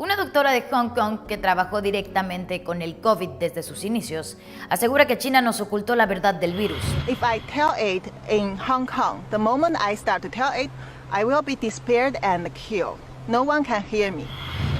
Una doctora de Hong Kong que trabajó directamente con el COVID desde sus inicios asegura que China nos ocultó la verdad del virus. If I tell it in Hong Kong, the moment I start to tell it, I will be disappeared and killed. No one can hear me.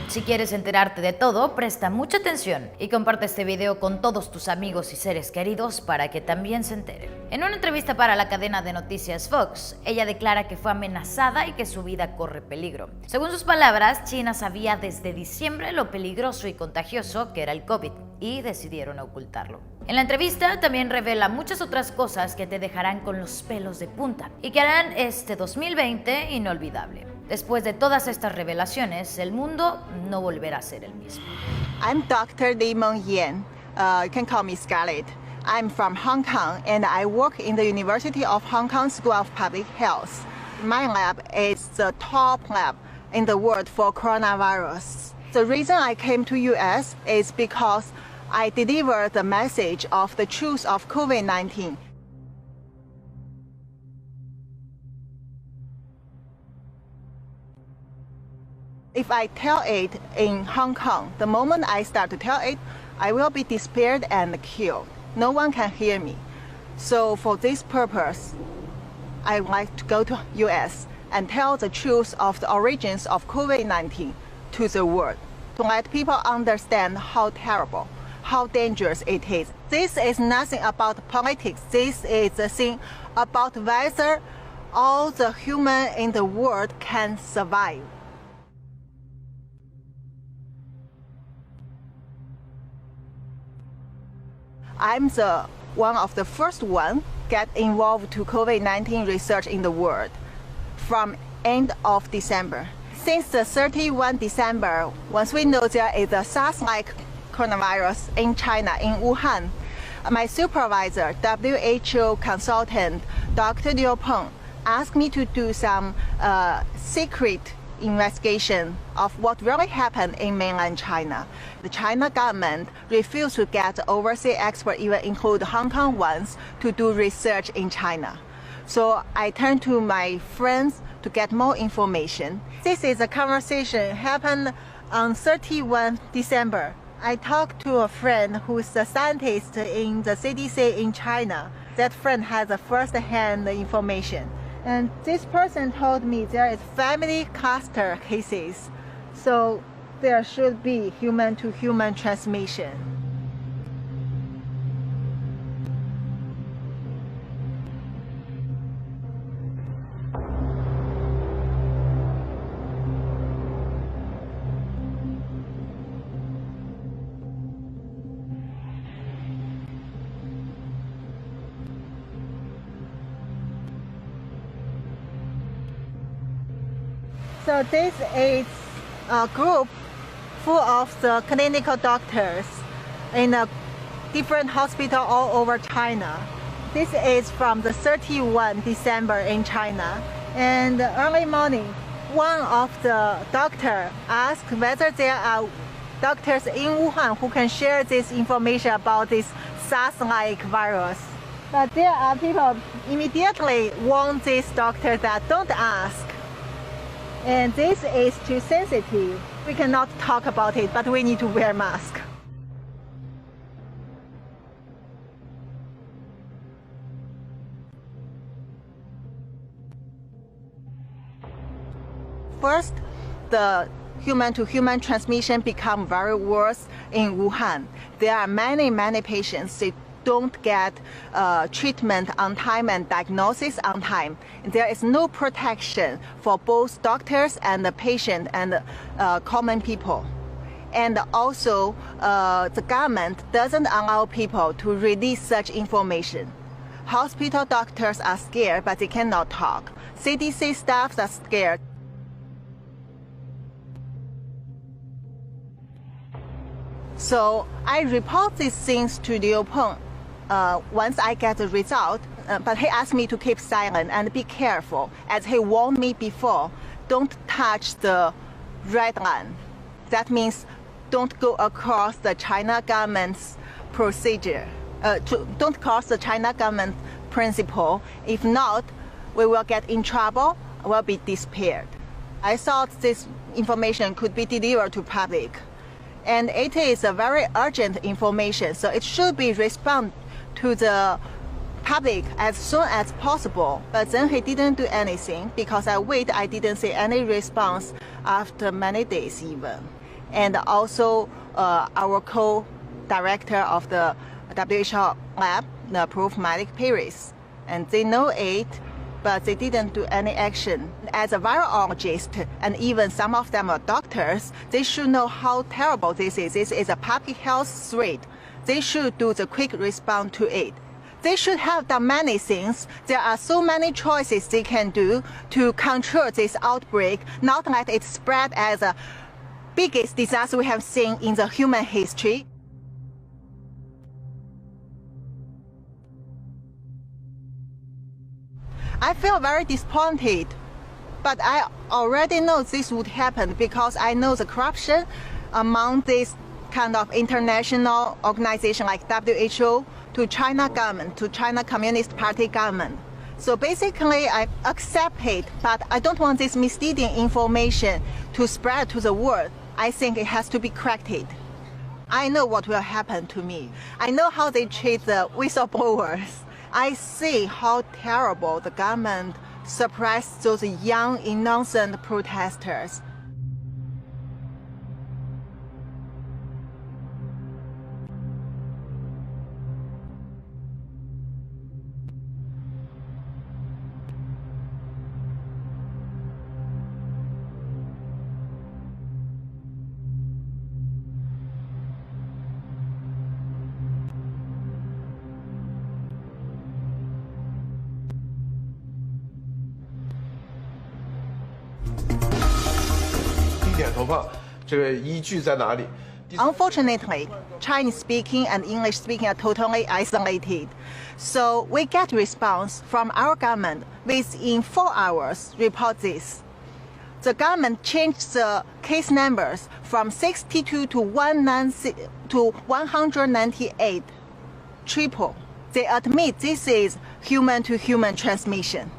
Si quieres enterarte de todo, presta mucha atención y comparte este video con todos tus amigos y seres queridos para que también se enteren. En una entrevista para la cadena de noticias Fox, ella declara que fue amenazada y que su vida corre peligro. Según sus palabras, China sabía desde diciembre lo peligroso y contagioso que era el COVID y decidieron ocultarlo. En la entrevista también revela muchas otras cosas que te dejarán con los pelos de punta y que harán este 2020 inolvidable. Después de todas estas revelaciones, el mundo no volverá a ser el mismo. I'm Dr. Li Mengyan. You can call me Scarlett. I'm from Hong Kong and I work in the University of Hong Kong School of Public Health. My lab is the top lab in the world for coronavirus. The reason I came to US is because I deliver the message of the truth of COVID-19. If I tell it in Hong Kong, the moment I start to tell it, I will be disappeared and killed. No one can hear me. So for this purpose, I would like to go to US and tell the truth of the origins of COVID-19 to the world, to let people understand how terrible, how dangerous it is. This is nothing about politics. This is a thing about whether all the human in the world can survive. I'm one of the first one get involved to COVID-19 research in the world from end of December. Since the 31 December, once we know there is a SARS-like coronavirus in China, in Wuhan, my supervisor, WHO consultant, Dr. Liu Peng, asked me to do some secret investigation of what really happened in mainland China. The China government refused to get overseas experts, even include Hong Kong ones, to do research in China. So I turned to my friends to get more information. This is a conversation happened on 31 December. I talked to a friend who is a scientist in the CDC in China. That friend has a first-hand information. And this person told me there is family cluster cases, so there should be human-to-human transmission. So this is a group full of the clinical doctors in a different hospital all over China. This is from the 31 December in China. And early morning, one of the doctors asked whether there are doctors in Wuhan who can share this information about this SARS-like virus. But there are people immediately warn this doctor that don't ask. And this is too sensitive. We cannot talk about it, but we need to wear mask. First, the human-to-human transmission become very worse in Wuhan. There are many patients that don't get treatment on time and diagnosis on time. There is no protection for both doctors and the patient and common people. And also, the government doesn't allow people to release such information. Hospital doctors are scared, but they cannot talk. CDC staffs are scared. So I report these things to Liu Peng once I get the result, but he asked me to keep silent and be careful, as he warned me before, don't touch the red line. That means don't go across the China government's procedure. Don't cross the China government principle. If not, we will get in trouble, will be disappeared. I thought this information could be delivered to public. And it is a very urgent information, so it should be responded to the public as soon as possible. But then he didn't do anything because I didn't see any response after many days even. And also our co-director of the WHO lab approved Malik Paris, and they know it, but they didn't do any action. As a virologist, and even some of them are doctors, they should know how terrible this is. This is a public health threat. They should do the quick response to it. They should have done many things. There are so many choices they can do to control this outbreak, not let it spread as the biggest disaster we have seen in the human history. I feel very disappointed, but I already know this would happen because I know the corruption among this kind of international organization like WHO, to China government, to China Communist Party government. So basically I accept it, but I don't want this misleading information to spread to the world. I think it has to be corrected. I know what will happen to me. I know how they treat the whistleblowers. I see how terrible the government suppressed those young, innocent protesters. Unfortunately, Chinese-speaking and English-speaking are totally isolated. So we get response from our government within 4 hours. Report this. The government changed the case numbers from 62 to 198. Triple. They admit this is human-to-human transmission.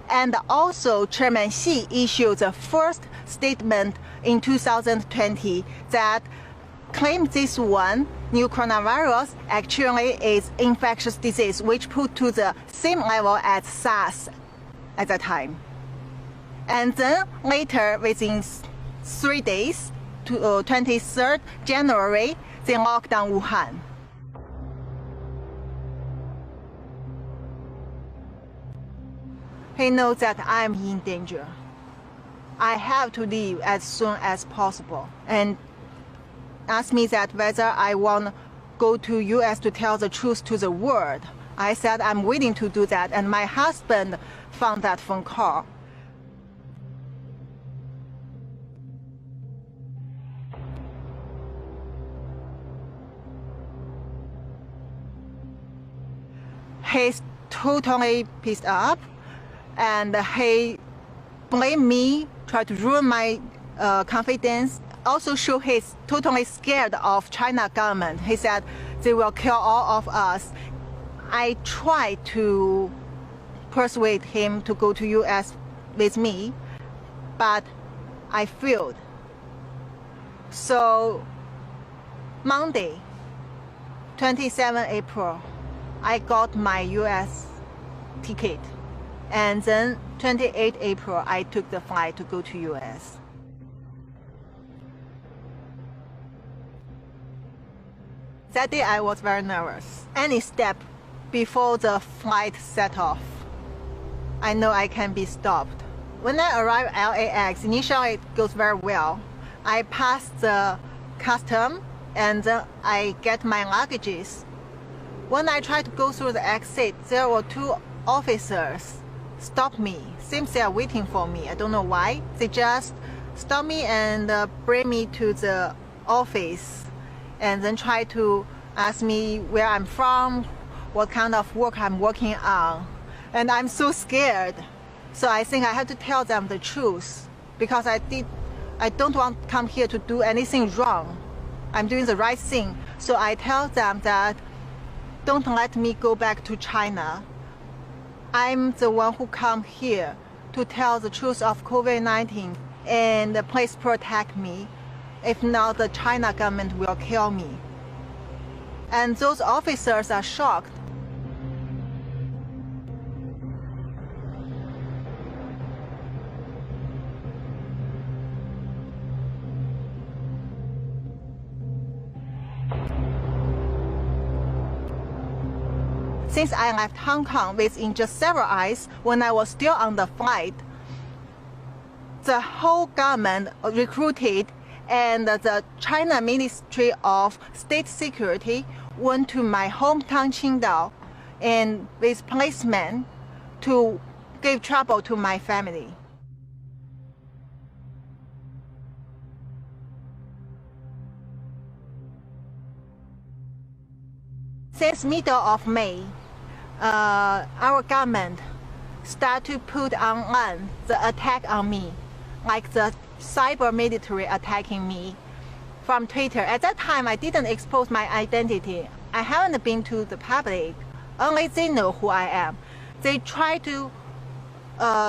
And also, Chairman Xi issued the first statement in 2020 that claimed this one, new coronavirus, actually is infectious disease, which put to the same level as SARS at that time. And then later, within 3 days, to 23rd January, they locked down Wuhan. He knows that I'm in danger. I have to leave as soon as possible, and asked me that whether I want to go to US to tell the truth to the world. I said I'm willing to do that, and my husband found that phone call. He's totally pissed off, and he blamed me, tried to ruin my confidence. Also show he's totally scared of China government. He said they will kill all of us. I tried to persuade him to go to US with me, but I failed. So Monday, 27 April, I got my US ticket. And then 28 April, I took the flight to go to US. That day I was very nervous. Any step before the flight set off, I know I can be stopped. When I arrive at LAX, initially it goes very well. I pass the custom and then I get my luggages. When I tried to go through the exit, there were 2 officers stop me. Seems they are waiting for me. I don't know why. They just stop me and bring me to the office and then try to ask me where I'm from, what kind of work I'm working on. And I'm so scared. So I think I have to tell them the truth because I don't want to come here to do anything wrong. I'm doing the right thing. So I tell them that don't let me go back to China. I'm the one who come here to tell the truth of COVID-19 and please protect me. If not, the China government will kill me. And those officers are shocked. Since I left Hong Kong within just several hours when I was still on the flight, the whole government recruited and the China Ministry of State Security went to my hometown Qingdao and with policemen to give trouble to my family. Since middle of May, our government start to put online the attack on me, like the cyber military attacking me from Twitter. At that time, I didn't expose my identity. I haven't been to the public. Only they know who I am. They try to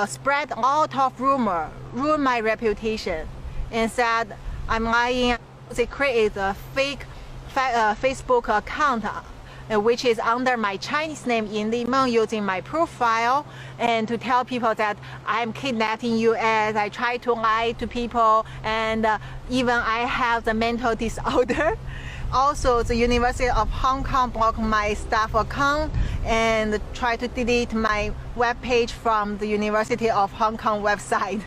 spread a lot of rumor, ruin my reputation, and said I'm lying. They create a fake Facebook account which is under my Chinese name Yin Limeng, using my profile and to tell people that I'm kidnapping US. I try to lie to people, and even I have the mental disorder. Also, the University of Hong Kong blocked my staff account and try to delete my webpage from the University of Hong Kong website.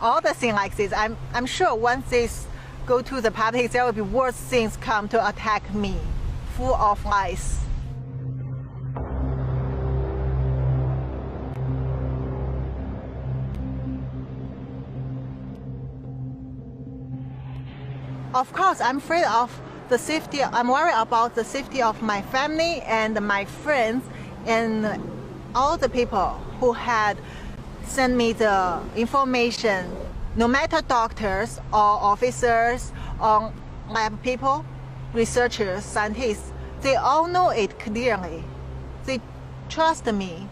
All the things like this. I'm sure once this go to the public, there will be worse things come to attack me, full of lies. Of course, I'm afraid of the safety. I'm worried about the safety of my family and my friends and all the people who had sent me the information. No matter doctors or officers or lab people, researchers, scientists, they all know it clearly. They trust me.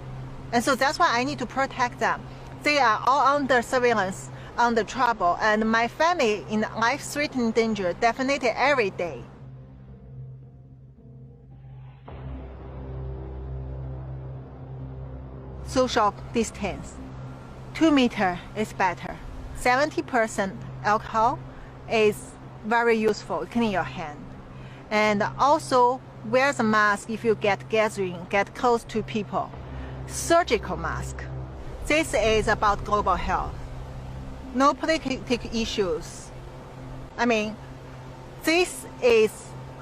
And so that's why I need to protect them. They are all under surveillance, under trouble, and my family in life-threatening danger definitely every day. Social distance. 2 meters is better. 70% alcohol is very useful, clean your hand. And also wear the mask if you get gathering, get close to people. Surgical mask. This is about global health. No political issues. I mean, this is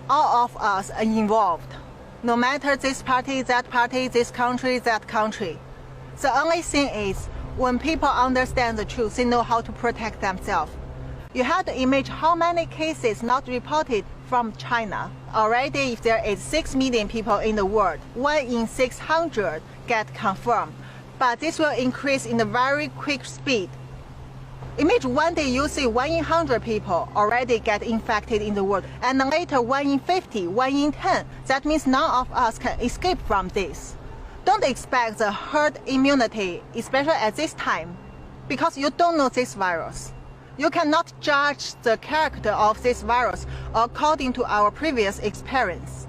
all of us are involved. No matter this party, that party, this country, that country. The only thing is, when people understand the truth, they know how to protect themselves. You have to imagine how many cases not reported from China. Already, if there is 6 million people in the world, 1 in 600 get confirmed. But this will increase in a very quick speed. Imagine one day you see 1 in 100 people already get infected in the world, and later 1 in 50, 1 in 10. That means none of us can escape from this. Don't expect the herd immunity, especially at this time, because you don't know this virus. You cannot judge the character of this virus according to our previous experience.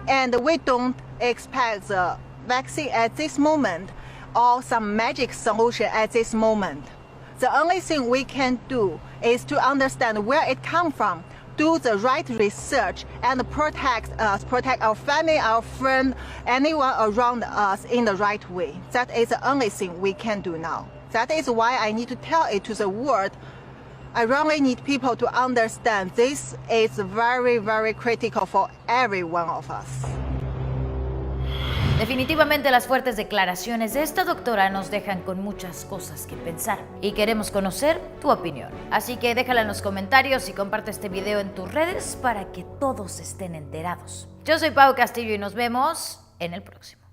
And we don't expect the vaccine at this moment or some magic solution at this moment. The only thing we can do is to understand where it comes from, do the right research, and protect us, protect our family, our friend, anyone around us in the right way. That is the only thing we can do now. That is why I need to tell it to the world. I really need people to understand this is very, very critical for every one of us. Definitivamente las fuertes declaraciones de esta doctora nos dejan con muchas cosas que pensar y queremos conocer tu opinión. Así que déjala en los comentarios y comparte este video en tus redes para que todos estén enterados. Yo soy Pau Castillo y nos vemos en el próximo.